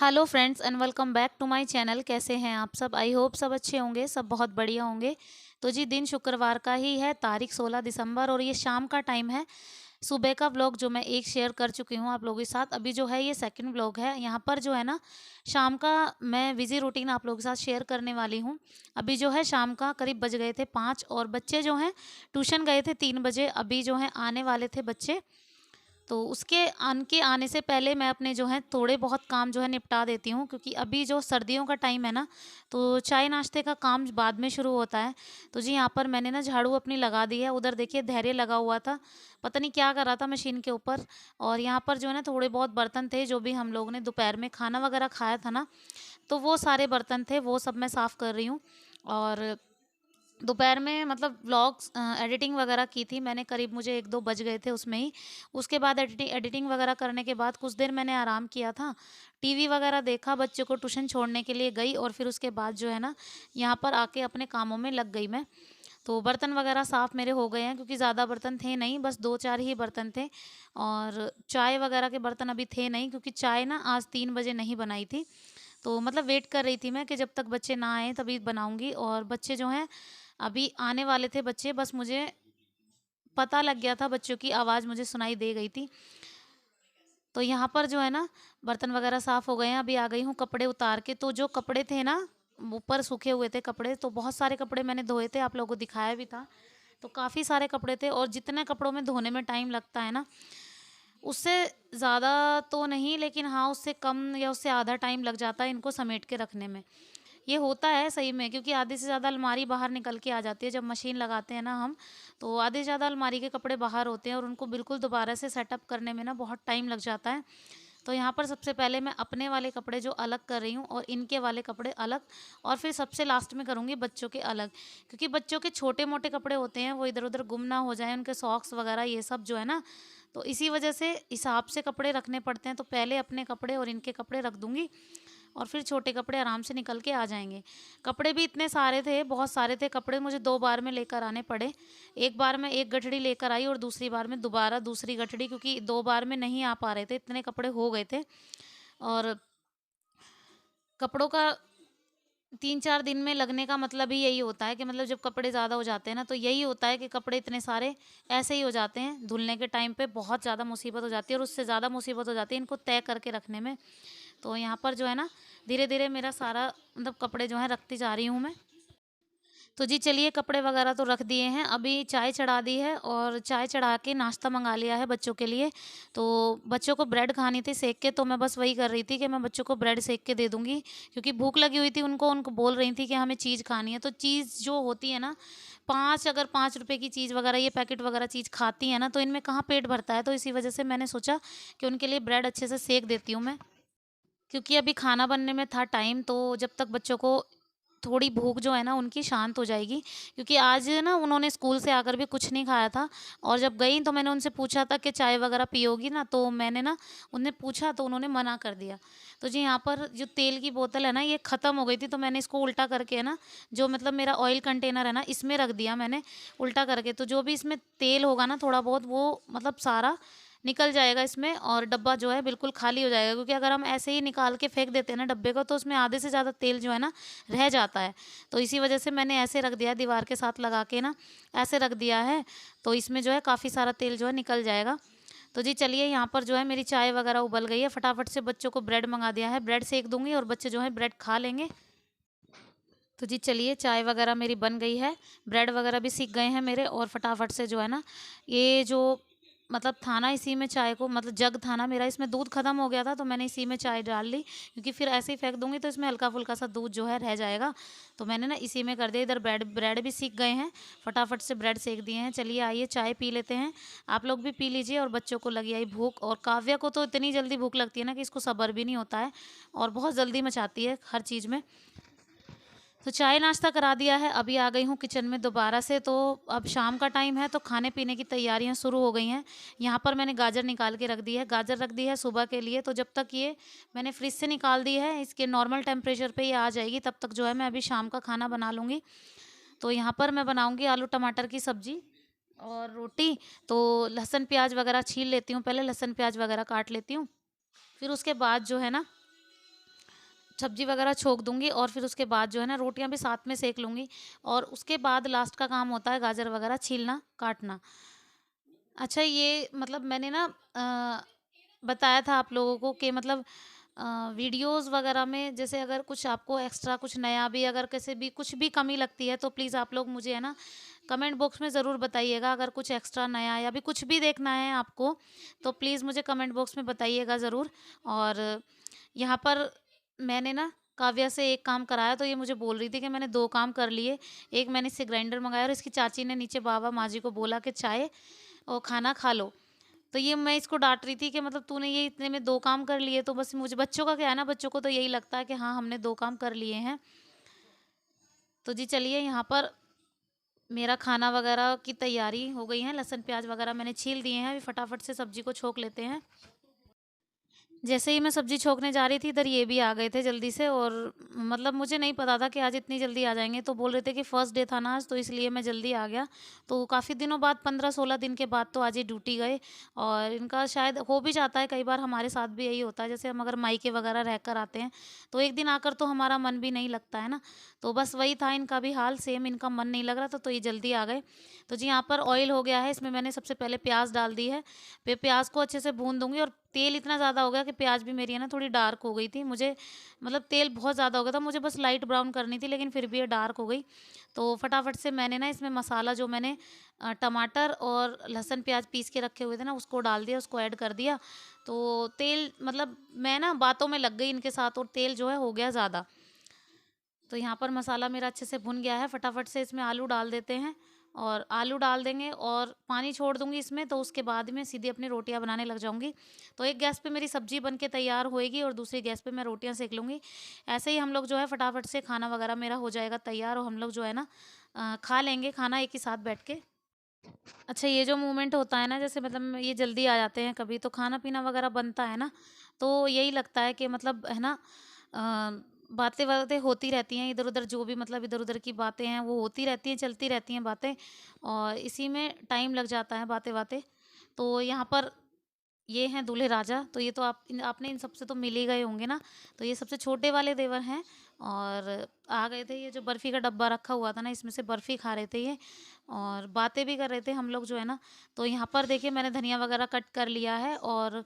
Hello friends and welcome back to my channel. कैसे हैं आप सब? आई होप सब अच्छे होंगे, सब बहुत बढ़िया होंगे। तो जी दिन शुक्रवार का ही है, तारीख 16 दिसंबर और ये शाम का टाइम है। सुबह का व्लॉग जो मैं एक शेयर कर चुकी हूँ आप लोगों के साथ, अभी जो है ये सेकंड व्लॉग है। यहाँ पर जो है ना शाम का मैं बिजी रूटीन आप लोगों के साथ शेयर करने वाली हूँ। अभी जो है शाम का करीब बज गए थे 5 और बच्चे जो हैं ट्यूशन गए थे 3 बजे। अभी जो है आने वाले थे बच्चे, तो उसके उनके आने से पहले मैं अपने जो है थोड़े बहुत काम जो है निपटा देती हूँ, क्योंकि अभी जो सर्दियों का टाइम है ना, तो चाय नाश्ते का काम बाद में शुरू होता है। तो जी यहाँ पर मैंने ना झाड़ू अपनी लगा दी है। उधर देखिए धैर्य लगा हुआ था, पता नहीं क्या कर रहा था मशीन के ऊपर। और यहाँ पर जो है ना थोड़े बहुत बर्तन थे जो भी हम लोग ने दोपहर में खाना वगैरह खाया था ना, तो वो सारे बर्तन थे, वो सब मैं साफ़ कर रही हूँ। और दोपहर में मतलब व्लॉग्स एडिटिंग वगैरह की थी मैंने, करीब मुझे 1-2 बज गए थे उसमें ही। उसके बाद एडिटिंग वगैरह करने के बाद कुछ देर मैंने आराम किया था, टीवी वगैरह देखा, बच्चों को ट्यूशन छोड़ने के लिए गई और फिर उसके बाद जो है ना यहाँ पर आके अपने कामों में लग गई मैं। तो बर्तन वगैरह साफ़ मेरे हो गए हैं, क्योंकि ज़्यादा बर्तन थे नहीं, बस 2-4 ही बर्तन थे। और चाय वगैरह के बर्तन अभी थे नहीं, क्योंकि चाय ना आज 3 बजे नहीं बनाई थी। तो मतलब वेट कर रही थी मैं कि जब तक बच्चे ना आए तभी बनाऊंगी। और बच्चे जो हैं अभी आने वाले थे बच्चे, बस मुझे पता लग गया था, बच्चों की आवाज़ मुझे सुनाई दे गई थी। तो यहाँ पर जो है ना बर्तन वगैरह साफ़ हो गए हैं। अभी आ गई हूँ कपड़े उतार के। तो जो कपड़े थे ना ऊपर सूखे हुए थे कपड़े, तो बहुत सारे कपड़े मैंने धोए थे, आप लोगों को दिखाया भी था। तो काफ़ी सारे कपड़े थे, और जितने कपड़ों में धोने में टाइम लगता है ना, उससे ज़्यादा तो नहीं, लेकिन हाँ उससे कम या उससे आधा टाइम लग जाता है इनको समेट के रखने में। ये होता है सही में, क्योंकि आधे से ज़्यादा अलमारी बाहर निकल के आ जाती है जब मशीन लगाते हैं ना हम। तो आधे से ज़्यादा अलमारी के कपड़े बाहर होते हैं और उनको बिल्कुल दोबारा से सेटअप करने में ना बहुत टाइम लग जाता है। तो यहाँ पर सबसे पहले मैं अपने वाले कपड़े जो अलग कर रही हूँ और इनके वाले कपड़े अलग, और फिर सबसे लास्ट में करूँगी बच्चों के अलग। क्योंकि बच्चों के छोटे मोटे कपड़े होते हैं, वो इधर उधर गुम ना हो जाए, उनके सॉक्स वगैरह ये सब जो है ना, तो इसी वजह से हिसाब से कपड़े रखने पड़ते हैं। तो पहले अपने कपड़े और इनके कपड़े रख दूंगी, और फिर छोटे कपड़े आराम से निकल के आ जाएंगे। कपड़े भी इतने सारे थे, बहुत सारे थे कपड़े, मुझे 2 बार में लेकर आने पड़े। एक बार में एक गठड़ी लेकर आई और दूसरी बार में दोबारा दूसरी गठड़ी, क्योंकि 2 बार में नहीं आ पा रहे थे, इतने कपड़े हो गए थे। और कपड़ों का 3-4 दिन में लगने का मतलब ही यही होता है कि मतलब जब कपड़े ज़्यादा हो जाते हैं ना, तो यही होता है कि कपड़े इतने सारे ऐसे ही हो जाते हैं, धुलने के टाइम पे बहुत ज़्यादा मुसीबत हो जाती है, और उससे ज़्यादा मुसीबत हो जाती है इनको तय करके रखने में। तो यहाँ पर जो है ना धीरे धीरे मेरा सारा मतलब कपड़े जो है रखती जा रही हूँ मैं। तो जी चलिए कपड़े वगैरह तो रख दिए हैं, अभी चाय चढ़ा दी है और चाय चढ़ा के नाश्ता मंगा लिया है बच्चों के लिए। तो बच्चों को ब्रेड खानी थी सेक के, तो मैं बस वही कर रही थी कि मैं बच्चों को ब्रेड सेक के दे दूंगी, क्योंकि भूख लगी हुई थी उनको। उनको बोल रही थी कि हमें चीज़ खानी है, तो चीज़ जो होती है ना, अगर 5 रुपए की चीज़ वगैरह ये पैकेट वगैरह चीज़ खाती है ना, तो इनमें कहाँ पेट भरता है। तो इसी वजह से मैंने सोचा कि उनके लिए ब्रेड अच्छे से सेक देती हूँ मैं, क्योंकि अभी खाना बनने में था टाइम, तो जब तक बच्चों को थोड़ी भूख जो है ना उनकी शांत हो जाएगी। क्योंकि आज ना उन्होंने स्कूल से आकर भी कुछ नहीं खाया था, और जब गई तो मैंने उनसे पूछा था कि चाय वगैरह पियोगी ना, तो मैंने ना उन्हें पूछा तो उन्होंने मना कर दिया। तो जी यहाँ पर जो तेल की बोतल है ना ये ख़त्म हो गई थी, तो मैंने इसको उल्टा करके है ना, जो मतलब मेरा ऑयल कंटेनर है ना इसमें रख दिया मैंने उल्टा करके। तो जो भी इसमें तेल होगा ना थोड़ा बहुत, वो मतलब सारा निकल जाएगा इसमें, और डब्बा जो है बिल्कुल खाली हो जाएगा। क्योंकि अगर हम ऐसे ही निकाल के फेंक देते हैं ना डब्बे को, तो उसमें आधे से ज़्यादा तेल जो है ना रह जाता है। तो इसी वजह से मैंने ऐसे रख दिया, दीवार के साथ लगा के ना ऐसे रख दिया है। तो इसमें जो है काफ़ी सारा तेल जो है निकल जाएगा। तो जी चलिए यहाँ पर जो है मेरी चाय वगैरह उबल गई है, फटाफट से बच्चों को ब्रेड मंगा दिया है, ब्रेड सेक दूंगी और बच्चे जो है ब्रेड खा लेंगे। तो जी चलिए चाय वगैरह मेरी बन गई है, ब्रेड वगैरह भी सीख गए हैं मेरे, और फटाफट से जो है ना ये जो मतलब था ना इसी में चाय को, मतलब जग था ना मेरा, इसमें दूध खत्म हो गया था, तो मैंने इसी में चाय डाल ली, क्योंकि फिर ऐसे ही फेंक दूंगी तो इसमें हल्का फुल्का सा दूध जो है रह जाएगा। तो मैंने ना इसी में कर दिया। इधर ब्रेड ब्रेड भी सीख गए हैं, फटाफट से ब्रेड सेक दिए हैं। चलिए आइए चाय पी लेते हैं, आप लोग भी पी लीजिए। और बच्चों को लगी आई भूख, और काव्या को तो इतनी जल्दी भूख लगती है ना कि इसको सब्र भी नहीं होता है, और बहुत जल्दी मचाती है हर चीज़ में। तो चाय नाश्ता करा दिया है, अभी आ गई हूँ किचन में दोबारा से। तो अब शाम का टाइम है, तो खाने पीने की तैयारियां शुरू हो गई हैं। यहाँ पर मैंने गाजर निकाल के रख दी है, गाजर रख दी है सुबह के लिए। तो जब तक ये मैंने फ्रिज से निकाल दी है, इसके नॉर्मल टेम्परेचर पे ये आ जाएगी, तब तक जो है मैं अभी शाम का खाना बना लूँगी। तो यहाँ पर मैं बनाऊँगी आलू टमाटर की सब्जी और रोटी। तो लहसुन प्याज वगैरह छील लेती हूँ, पहले लहसुन प्याज वगैरह काट लेती हूँ, फिर उसके बाद जो है ना सब्जी वगैरह छोंक दूँगी और फिर उसके बाद जो है ना रोटियाँ भी साथ में सेक लूँगी। और उसके बाद लास्ट का काम होता है गाजर वगैरह छीलना, काटना। अच्छा, ये मतलब मैंने ना बताया था आप लोगों को कि मतलब वीडियोज़ वगैरह में जैसे अगर कुछ आपको एक्स्ट्रा कुछ नया भी अगर कैसे भी कुछ भी कमी लगती है तो प्लीज़ आप लोग मुझे है ना कमेंट बॉक्स में ज़रूर बताइएगा। अगर कुछ एक्स्ट्रा नया या भी कुछ भी देखना है आपको तो प्लीज़ मुझे कमेंट बॉक्स में बताइएगा ज़रूर। और यहाँ पर मैंने ना काव्या से एक काम कराया तो ये मुझे बोल रही थी कि मैंने 2 काम कर लिए। एक मैंने इससे ग्राइंडर मँगाया और इसकी चाची ने नीचे बाबा माँ जी को बोला कि चाय और खाना खा लो। तो ये मैं इसको डाँट रही थी कि मतलब तूने ये इतने में 2 काम कर लिए। तो बस मुझे बच्चों का क्या है ना, बच्चों को तो यही लगता है कि हाँ, हमने 2 काम कर लिए हैं। तो जी चलिए, यहाँ पर मेरा खाना वगैरह की तैयारी हो गई है। लहसुन प्याज़ वगैरह मैंने छील दिए हैं। अभी फटाफट से सब्ज़ी को छोंक लेते हैं। जैसे ही मैं सब्ज़ी छोंकने जा रही थी, इधर ये भी आ गए थे जल्दी से। और मतलब मुझे नहीं पता था कि आज इतनी जल्दी आ जाएँगे। तो बोल रहे थे कि फर्स्ट डे था ना आज, तो इसलिए मैं जल्दी आ गया। तो काफ़ी दिनों बाद 15-16 दिन के बाद तो आज ये ड्यूटी गए। और इनका शायद हो भी जाता है, कई बार हमारे साथ भी यही होता है। जैसे हम अगर मायके वगैरह रहकर आते हैं, तो एक दिन आकर तो हमारा मन भी नहीं लगता है ना। तो बस वही था इनका भी हाल, सेम इनका मन नहीं लग रहा था, तो ये जल्दी आ गए। तो जी यहाँ पर ऑयल हो गया है, इसमें मैंने सबसे पहले प्याज़ डाल दी है। फिर प्याज़ को अच्छे से भून दूँगी। और तेल इतना ज़्यादा हो गया कि प्याज़ भी मेरी है ना थोड़ी डार्क हो गई थी। मुझे मतलब तेल बहुत ज़्यादा हो गया था, मुझे बस लाइट ब्राउन करनी थी, लेकिन फिर भी ये डार्क हो गई। तो फटाफट से मैंने ना इसमें मसाला जो मैंने टमाटर और लहसुन प्याज पीस के रखे हुए थे ना उसको डाल दिया, उसको ऐड कर दिया। तो तेल मतलब मैं ना बातों में लग गई इनके साथ और तेल जो है हो गया ज़्यादा। तो यहाँ पर मसाला मेरा अच्छे से भुन गया है। फटाफट से इसमें आलू डाल देते हैं। और आलू डाल देंगे और पानी छोड़ दूँगी इसमें, तो उसके बाद में सीधे अपनी रोटियाँ बनाने लग जाऊँगी। तो एक गैस पे मेरी सब्ज़ी बन के तैयार होएगी और दूसरी गैस पे मैं रोटियाँ सेक लूँगी। ऐसे ही हम लोग जो है फटाफट से खाना वगैरह मेरा हो जाएगा तैयार और हम लोग जो है ना खा लेंगे खाना एक ही साथ बैठ के। अच्छा, ये जो मोमेंट होता है ना, जैसे मतलब ये जल्दी आ जाते हैं कभी तो खाना-पीना वगैरह बनता है ना, तो यही लगता है कि मतलब है ना बातें-वातें होती रहती हैं इधर-उधर, जो भी मतलब इधर-उधर की बातें हैं वो होती रहती हैं, चलती रहती हैं बातें। और इसी में टाइम लग जाता है बातें-वातें। तो यहाँ पर ये हैं दूल्हे राजा। तो ये तो आपने इन सबसे तो मिल ही गए होंगे ना। तो ये सबसे छोटे वाले देवर हैं। और आ गए थे, ये जो बर्फ़ी का डब्बा रखा हुआ था ना इसमें से बर्फ़ी खा रहे थे ये। और बातें भी कर रहे थे हम लोग जो है ना। तो यहाँ पर देखिए मैंने धनिया वगैरह कट कर लिया है और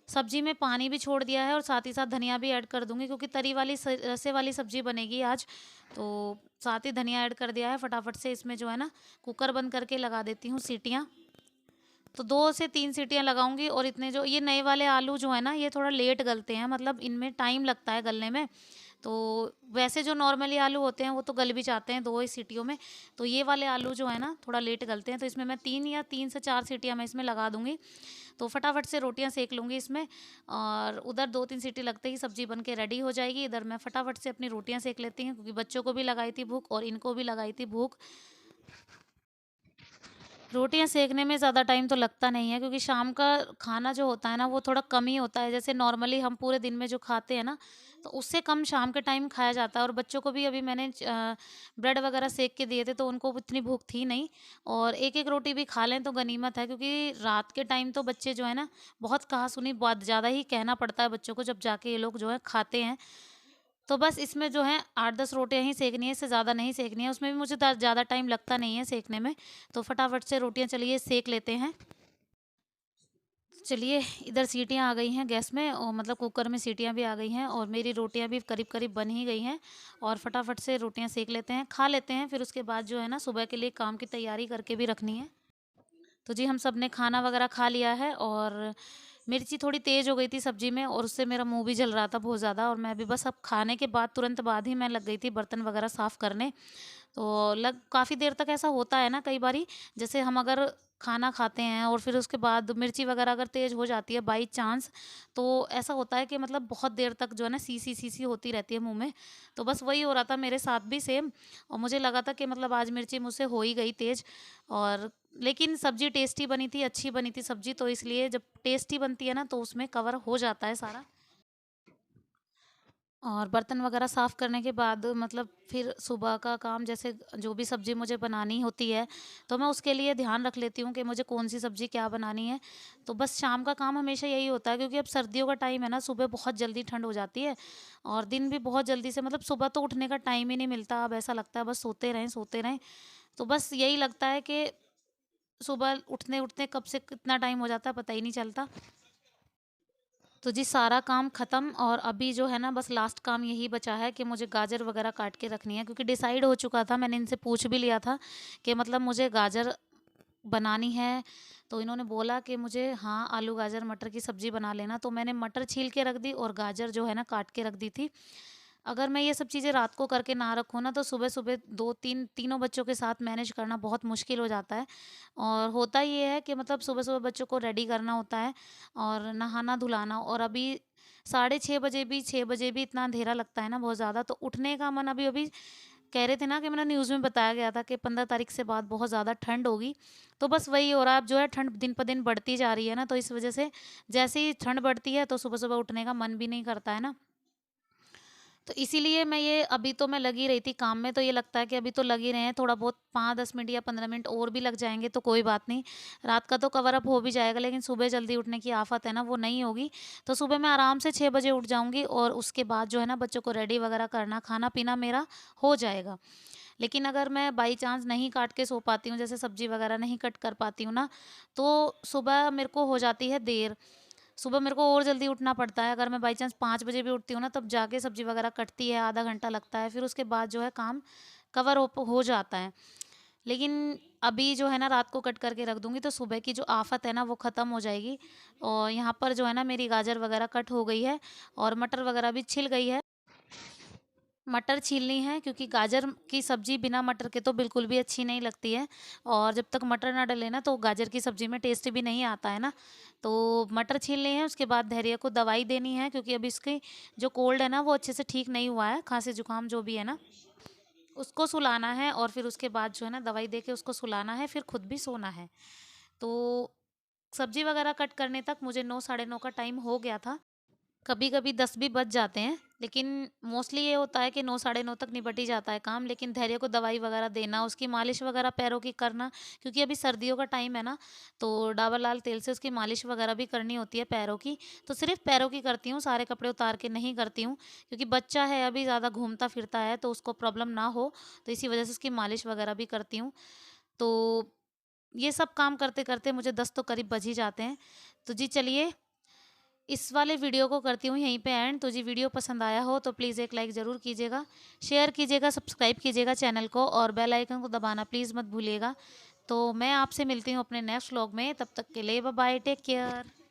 सब्जी में पानी भी छोड़ दिया है और साथ ही साथ धनिया भी ऐड कर दूंगी क्योंकि तरी वाली रसे वाली सब्जी बनेगी आज। तो साथ ही धनिया ऐड कर दिया है। फटाफट से इसमें जो है ना कुकर बंद करके लगा देती हूँ सीटियाँ। तो 2 से 3 सीटियाँ लगाऊँगी। और इतने जो ये नए वाले आलू जो है ना ये थोड़ा लेट गलते हैं, मतलब इनमें टाइम लगता है गलने में। तो वैसे जो नॉर्मली आलू होते हैं वो तो गल भी जाते हैं 2 ही सीटियों में। तो ये वाले आलू जो है ना थोड़ा लेट गलते हैं, तो इसमें मैं 3 से 4 सीटियाँ मैं इसमें लगा दूँगी। तो फटाफट से रोटियाँ सेक लूँगी इसमें। और उधर 2-3 सीटी लगते ही सब्ज़ी बन के रेडी हो जाएगी। इधर मैं फटाफट से अपनी रोटियाँ सेक लेती हूँ क्योंकि बच्चों को भी लगाई थी भूख और इनको भी लगाई थी भूख। रोटियाँ सेकने में ज़्यादा टाइम तो लगता नहीं है क्योंकि शाम का खाना जो होता है ना वो थोड़ा कम ही होता है। जैसे नॉर्मली हम पूरे दिन में जो खाते हैं ना तो उससे कम शाम के टाइम खाया जाता है। और बच्चों को भी अभी मैंने ब्रेड वगैरह सेक के दिए थे तो उनको इतनी भूख थी नहीं। और एक एक रोटी भी खा लें तो गनीमत है क्योंकि रात के टाइम तो बच्चे जो है ना बहुत कहा सुनी बहुत ज़्यादा ही कहना पड़ता है बच्चों को जब जाके ये लोग जो है खाते हैं। तो बस इसमें जो है 8-10 रोटियाँ ही सेकनी है, इससे ज़्यादा नहीं सेकनी है। उसमें भी मुझे ज़्यादा टाइम लगता नहीं है सेकने में। तो फटाफट से रोटियाँ चलिए सेक लेते हैं। चलिए, इधर सीटियाँ आ गई हैं गैस में और मतलब कुकर में सीटियाँ भी आ गई हैं और मेरी रोटियाँ भी करीब-करीब बन ही गई हैं। और फटाफट से रोटियाँ सेक लेते हैं, खा लेते हैं, फिर उसके बाद जो है ना सुबह के लिए काम की तैयारी करके भी रखनी है। तो जी हम सब ने खाना वगैरह खा लिया है। और मिर्ची थोड़ी तेज़ हो गई थी सब्जी में और उससे मेरा मुंह भी जल रहा था बहुत ज़्यादा। और मैं अभी बस अब खाने के बाद तुरंत बाद ही मैं लग गई थी बर्तन वगैरह साफ़ करने। तो लग काफ़ी देर तक ऐसा होता है ना कई बारी, जैसे हम अगर खाना खाते हैं और फिर उसके बाद मिर्ची वगैरह अगर तेज़ हो जाती है बाई चांस, तो ऐसा होता है कि मतलब बहुत देर तक जो है ना सी सी सी होती रहती है मुंह में। तो बस वही हो रहा था मेरे साथ भी सेम। और मुझे लगा था कि मतलब आज मिर्ची मुझसे हो ही गई तेज़। और लेकिन सब्जी टेस्टी बनी थी, अच्छी बनी थी सब्जी, तो इसलिए जब टेस्टी बनती है ना तो उसमें कवर हो जाता है सारा। और बर्तन वगैरह साफ़ करने के बाद मतलब फिर सुबह का काम, जैसे जो भी सब्ज़ी मुझे बनानी होती है, तो मैं उसके लिए ध्यान रख लेती हूँ कि मुझे कौन-सी सब्ज़ी क्या बनानी है। तो बस शाम का काम हमेशा यही होता है, क्योंकि अब सर्दियों का टाइम है ना, सुबह बहुत जल्दी ठंड हो जाती है और दिन भी बहुत जल्दी से, मतलब सुबह तो उठने का टाइम ही नहीं मिलता। अब ऐसा लगता है बस सोते रहें, सोते रहें। तो बस यही लगता है कि सुबह उठते-उठते कब से कितना टाइम हो जाता है पता ही नहीं चलता। तो जी सारा काम ख़त्म, और अभी जो है ना बस लास्ट काम यही बचा है कि मुझे गाजर वग़ैरह काट के रखनी है, क्योंकि डिसाइड हो चुका था, मैंने इनसे पूछ भी लिया था कि मतलब मुझे गाजर बनानी है। तो इन्होंने बोला कि मुझे हाँ, आलू गाजर मटर की सब्ज़ी बना लेना, तो मैंने मटर छील के रख दी और गाजर जो है ना काट के रख दी थी। अगर मैं ये सब चीज़ें रात को करके ना रखूँ ना, तो सुबह-सुबह 2-3 तीनों बच्चों के साथ मैनेज करना बहुत मुश्किल हो जाता है। और होता ये है कि मतलब सुबह-सुबह बच्चों को रेडी करना होता है और नहाना-धुलाना, और अभी साढ़े 6 बजे भी, 6 बजे भी इतना अंधेरा लगता है ना बहुत ज़्यादा, तो उठने का मन अभी-अभी कह रहे थे ना कि मतलब न्यूज़ में बताया गया था कि 15 तारीख से बाद बहुत ज़्यादा ठंड होगी। तो बस वही हो रहा है, अब जो है ठंड दिन प दिन बढ़ती जा रही है ना, तो इस वज़ह से जैसे ही ठंड बढ़ती है तो सुबह-सुबह उठने का मन भी नहीं करता है ना। तो इसीलिए मैं ये अभी तो मैं लगी रही थी काम में, तो ये लगता है कि अभी तो लग ही रहे हैं, थोड़ा बहुत 5-10 मिनट या 15 मिनट और भी लग जाएँगे तो कोई बात नहीं। रात का तो कवर अप हो भी जाएगा, लेकिन सुबह जल्दी उठने की आफ़त है ना, वो नहीं होगी। तो सुबह मैं आराम से 6 बजे उठ जाऊँगी और उसके बाद जो है ना बच्चों को रेडी वग़ैरह करना, खाना-पीना मेरा हो जाएगा। लेकिन अगर मैं बाई चांस नहीं काट के सो पाती हूँ, जैसे सब्ज़ी वग़ैरह नहीं कट कर पाती हूँ ना, तो सुबह मेरे को हो जाती है देर। सुबह मेरे को और जल्दी उठना पड़ता है। अगर मैं बाई चांस 5 बजे भी उठती हूँ ना, तब जाके सब्ज़ी वग़ैरह कटती है, आधा घंटा लगता है, फिर उसके बाद जो है काम कवर अप हो जाता है। लेकिन अभी जो है ना रात को कट करके रख दूँगी, तो सुबह की जो आफ़त है ना वो ख़त्म हो जाएगी। और यहाँ पर जो है ना मेरी गाजर वग़ैरह कट हो गई है और मटर वग़ैरह भी छिल गई है। मटर छीलनी है, क्योंकि गाजर की सब्ज़ी बिना मटर के तो बिल्कुल भी अच्छी नहीं लगती है, और जब तक मटर ना डले ना तो गाजर की सब्ज़ी में टेस्ट भी नहीं आता है ना। तो मटर छीलने हैं, उसके बाद धैर्य को दवाई देनी है, क्योंकि अभी इसकी जो कोल्ड है ना वो अच्छे से ठीक नहीं हुआ है, खाँसी जुकाम जो भी है ना, उसको सुलाना है और फिर उसके बाद जो है ना दवाई दे के उसको सुलाना है, फिर खुद भी सोना है। तो सब्ज़ी वग़ैरह कट करने तक मुझे 9 साढ़े 9 का टाइम हो गया था। कभी-कभी 10 भी बज जाते हैं, लेकिन मोस्टली ये होता है कि 9 साढ़े 9 तक निपट ही जाता है काम। लेकिन धैर्य को दवाई वगैरह देना, उसकी मालिश वगैरह पैरों की करना, क्योंकि अभी सर्दियों का टाइम है ना, तो डाबर लाल तेल से उसकी मालिश वगैरह भी करनी होती है पैरों की। तो सिर्फ़ पैरों की करती हूँ, सारे कपड़े उतार के नहीं करती हूँ, क्योंकि बच्चा है अभी, ज़्यादा घूमता-फिरता है, तो उसको प्रॉब्लम ना हो, तो इसी वजह से उसकी मालिश वगैरह भी करती हूँ। तो ये सब काम करते-करते मुझे 10 तो करीब बज ही जाते हैं। तो जी चलिए, इस वाले वीडियो को करती हूँ यहीं पे एंड। तो जी वीडियो पसंद आया हो तो प्लीज़ एक लाइक ज़रूर कीजिएगा, शेयर कीजिएगा, सब्सक्राइब कीजिएगा चैनल को और बेल आइकन को दबाना प्लीज़ मत भूलिएगा। तो मैं आपसे मिलती हूँ अपने नेक्स्ट व्लॉग में, तब तक के लिए बाय बाय, टेक केयर।